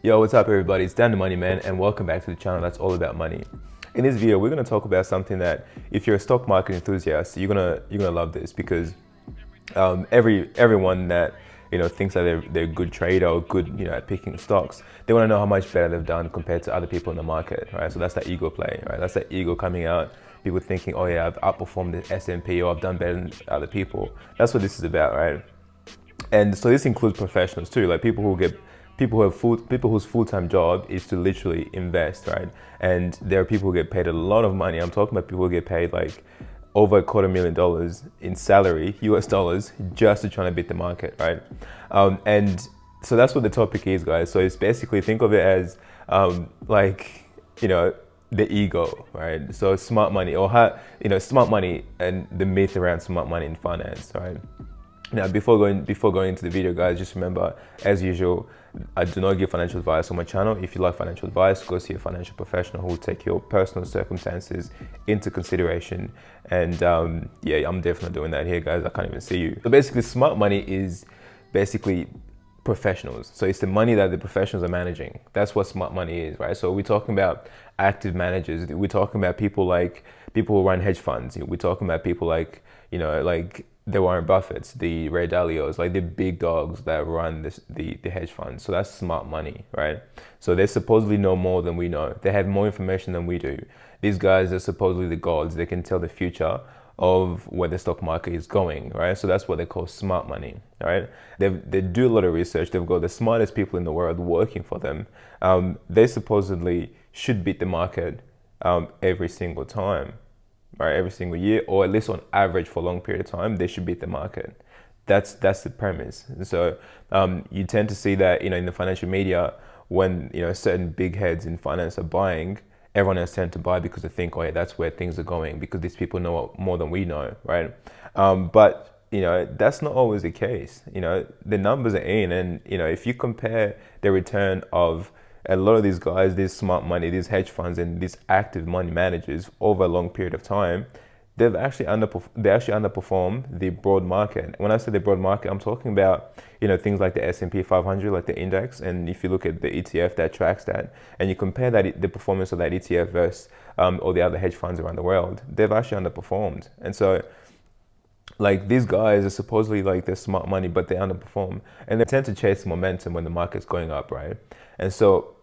Yo, what's up everybody? It's Dan the Money Man and welcome back to the channel that's all about money. In this video, we're gonna talk about something that if you're a stock market enthusiast, you're gonna love this because everyone that thinks that they're a good trader or good at picking stocks, they want to know how much better they've done compared to other people in the market, right? So that's that ego play, right? That's that ego coming out. People thinking, oh yeah, I've outperformed the S&P or I've done better than other people. That's what this is about, right? And so this includes professionals too, like people whose full-time job is to literally invest, right? And there are people who get paid a lot of money. I'm talking about people who get paid like over $250,000 in salary, US dollars, just to try to beat the market, right? And so that's what the topic is, guys. So it's basically, think of it as the ego, right? So smart money, or how, smart money and the myth around smart money in finance, right? Now, before going into the video, guys, just remember, as usual, I do not give financial advice on my channel. If you like financial advice, go see a financial professional who will take your personal circumstances into consideration. And yeah, I'm definitely doing that here, guys. I can't even see you. So basically, smart money is basically professionals. So it's the money that the professionals are managing. That's what smart money is, right? So we're talking about active managers. We're talking about people who run hedge funds. We're talking about people like the Warren Buffetts, the Ray Dalios, like the big dogs that run the hedge funds. So that's smart money, right? So they supposedly know more than we know. They have more information than we do. These guys are supposedly the gods. They can tell the future of where the stock market is going, right? So that's what they call smart money, right? They do a lot of research. They've got the smartest people in the world working for them. They supposedly should beat the market every single time, right? Every single year, or at least on average for a long period of time, they should beat the market. That's the premise. And so you tend to see that in the financial media, when certain big heads in finance are buying, everyone else tend to buy because they think, oh yeah, that's where things are going because these people know more than we know, right? But that's not always the case. The numbers are in, and if you compare the return of a lot of these guys, these smart money, these hedge funds, and these active money managers over a long period of time, they actually underperform the broad market. When I say the broad market, I'm talking about things like the S&P 500, like the index. And if you look at the ETF that tracks that, and you compare the performance of that ETF versus all the other hedge funds around the world, they've actually underperformed. And so, like, these guys are supposedly like they're smart money, but they underperform, and they tend to chase momentum when the market's going up, right? And so,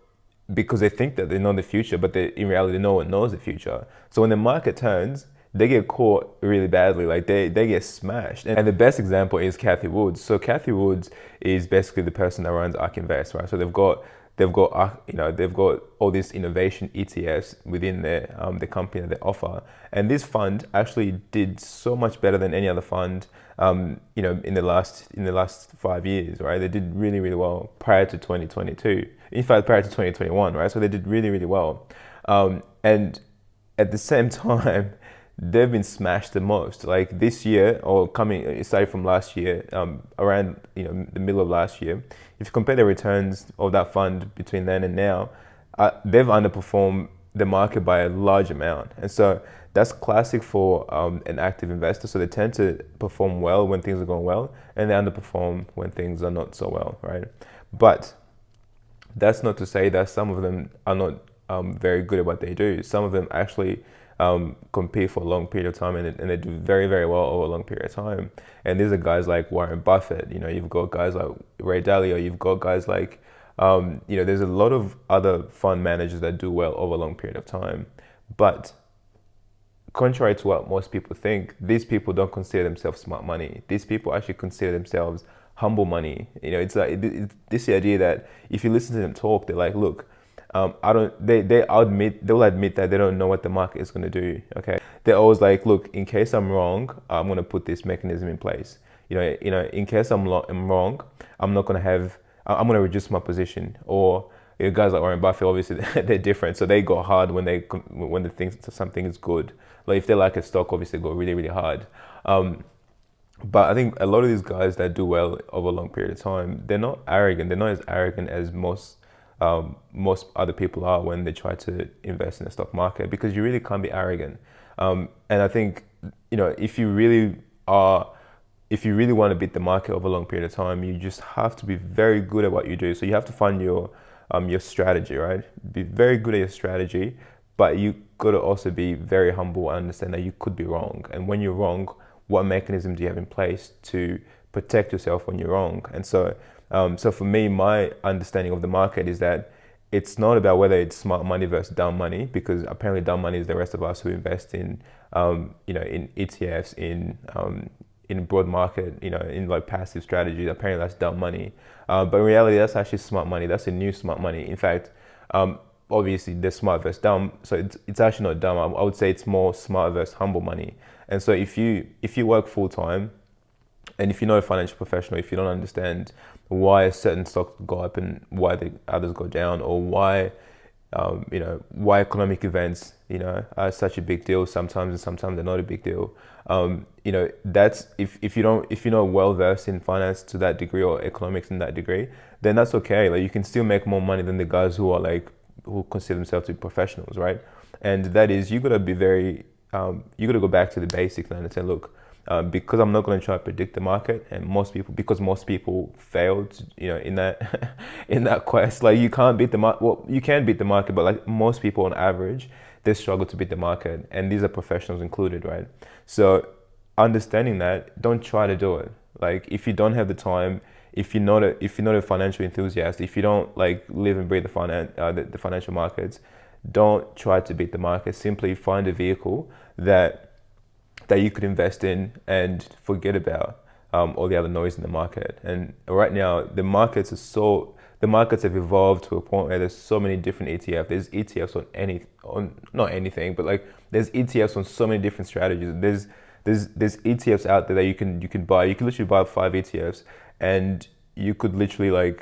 because they think that they know the future, but in reality, no one knows the future. So when the market turns, they get caught really badly, like they get smashed. And the best example is Cathie Wood. So Cathie Wood is basically the person that runs ARK Invest, right? So they've got all these innovation ETFs within the company that they offer, and this fund actually did so much better than any other fund in the last 5 years, right? They did really, really well prior to 2022. In fact, prior to 2021, right? So they did really, really well, and at the same time, they've been smashed the most. Like this year, or aside from last year, around the middle of last year, if you compare the returns of that fund between then and now, they've underperformed the market by a large amount. And so that's classic for an active investor. So they tend to perform well when things are going well, and they underperform when things are not so well, right? But that's not to say that some of them are not very good at what they do. Some of them actually compete for a long period of time, and they do very, very well over a long period of time. And these are guys like Warren Buffett. You've got guys like Ray Dalio. You've got guys like there's a lot of other fund managers that do well over a long period of time. But contrary to what most people think, these people don't consider themselves smart money. These people actually consider themselves humble money. It's like this idea that if you listen to them talk, they're like, look, they'll admit that they don't know what the market is going to do. Okay, they're always like, look, in case I'm wrong, I'm going to put this mechanism in place. In case I'm wrong, I'm going to reduce my position. Or guys like Warren Buffett, obviously they're different, so they go hard when they think something is good. Like if they like a stock, obviously they go really, really hard. But I think a lot of these guys that do well over a long period of time, they're not arrogant. They're not as arrogant as most other people are when they try to invest in the stock market, because you really can't be arrogant. And I think, if you really want to beat the market over a long period of time, you just have to be very good at what you do. So you have to find your your strategy, right? Be very good at your strategy, but you gotta also be very humble and understand that you could be wrong. And when you're wrong, what mechanism do you have in place to protect yourself when you're wrong? And so, so for me, my understanding of the market is that it's not about whether it's smart money versus dumb money, because apparently dumb money is the rest of us who invest in, in ETFs, in broad market, in like passive strategies. Apparently that's dumb money, but in reality, that's actually smart money. That's a new smart money. In fact, obviously there's smart versus dumb, so it's actually not dumb. I would say it's more smart versus humble money. And so if you work full time, and if you're not a financial professional, if you don't understand why certain stocks go up and why the others go down, or why why economic events are such a big deal sometimes, and sometimes they're not a big deal. That's if you're not well versed in finance to that degree, or economics in that degree, then that's okay. Like, you can still make more money than the guys who consider themselves to be professionals, right? And that is, you gotta be very you gotta go back to the basics and understand, look, because I'm not going to try to predict the market, and most people failed, in that in that quest. Like, you can't beat the market. Well, you can beat the market, but like most people on average, they struggle to beat the market, and these are professionals included, right? So understanding that, don't try to do it. Like, if you don't have the time, if you're not a financial enthusiast, if you don't like live and breathe the financial markets, don't try to beat the market. Simply find a vehicle that you could invest in and forget about all the other noise in the market. And right now, the markets have evolved to a point where there's so many different ETFs. There's ETFs on not anything, but like there's ETFs on so many different strategies. There's ETFs out there that you can buy. You can literally buy 5 ETFs, and you could literally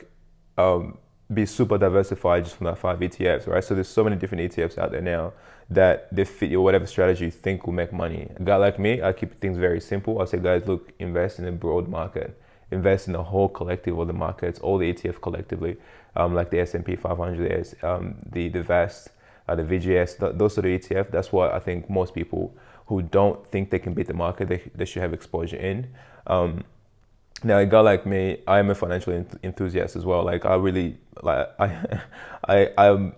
be super diversified just from that 5 ETFs, right? So there's so many different ETFs out there now that they fit your whatever strategy you think will make money. A guy like me, I keep things very simple. I say, guys, look, invest in a broad market. Invest in the whole collective of the markets, all the ETF collectively, like the S&P 500, the VAST, the VGS, those sort of ETF. That's what I think most people who don't think they can beat the market, they should have exposure in. Now, a guy like me, I am a financial enthusiast as well. Like, I really, like, I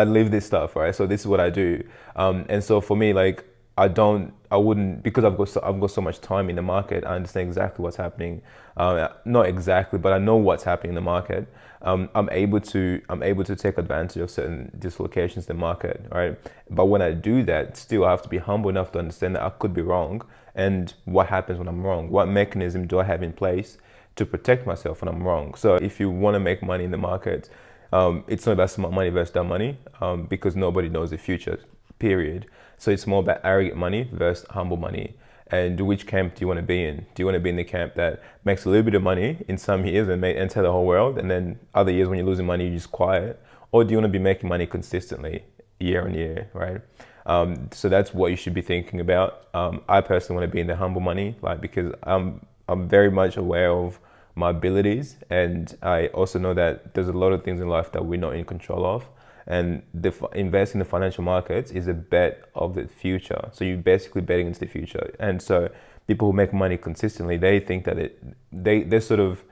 live this stuff, right? So this is what I do. And so for me, like, I wouldn't, because I've got so much time in the market, I understand exactly what's happening. Not exactly, but I know what's happening in the market. I'm able to take advantage of certain dislocations in the market, right? But when I do that, still I have to be humble enough to understand that I could be wrong. And what happens when I'm wrong? What mechanism do I have in place to protect myself when I'm wrong? So if you want to make money in the market, it's not about smart money versus dumb money, because nobody knows the future, period. So it's more about arrogant money versus humble money. And which camp do you want to be in? Do you want to be in the camp that makes a little bit of money in some years and may enter the whole world, and then other years when you're losing money, you're just quiet? Or do you want to be making money consistently year on year, right? So that's what you should be thinking about. I personally want to be in the humble money, like, because I'm very much aware of my abilities, and I also know that there's a lot of things in life that we're not in control of. And investing in the financial markets is a bet of the future. So you're basically betting into the future. And so people who make money consistently, they think that they're sort of,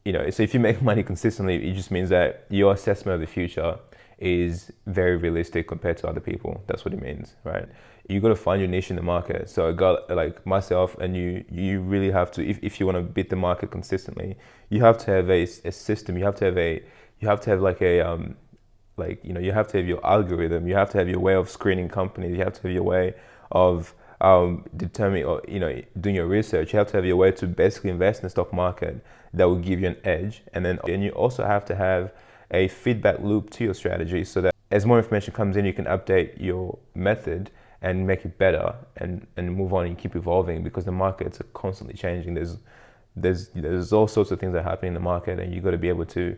so if you make money consistently, it just means that your assessment of the future is very realistic compared to other people. That's what it means, right? You got to find your niche in the market. So a guy like myself and you really have to, if you want to beat the market consistently, you have to have a system. You have to have you have to have your algorithm. You have to have your way of screening companies. You have to have your way of determining, or doing your research. You have to have your way to basically invest in the stock market that will give you an edge. And you also have to have a feedback loop to your strategy, so that as more information comes in, you can update your method and make it better and move on and keep evolving, because the markets are constantly changing. There's all sorts of things that happen in the market, and you got to be able to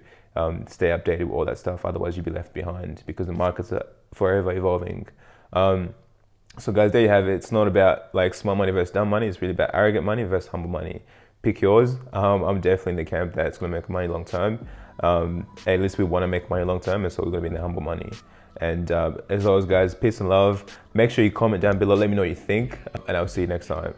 stay updated with all that stuff. Otherwise, you'll be left behind, because the markets are forever evolving. So guys, there you have it. It's not about like smart money versus dumb money. It's really about arrogant money versus humble money. Pick yours. I'm definitely in the camp that's going to make money long term. At least we want to make money long term, and so we're going to be in the humble money. And as always, guys, peace and love. Make sure you comment down below. Let me know what you think, and I'll see you next time.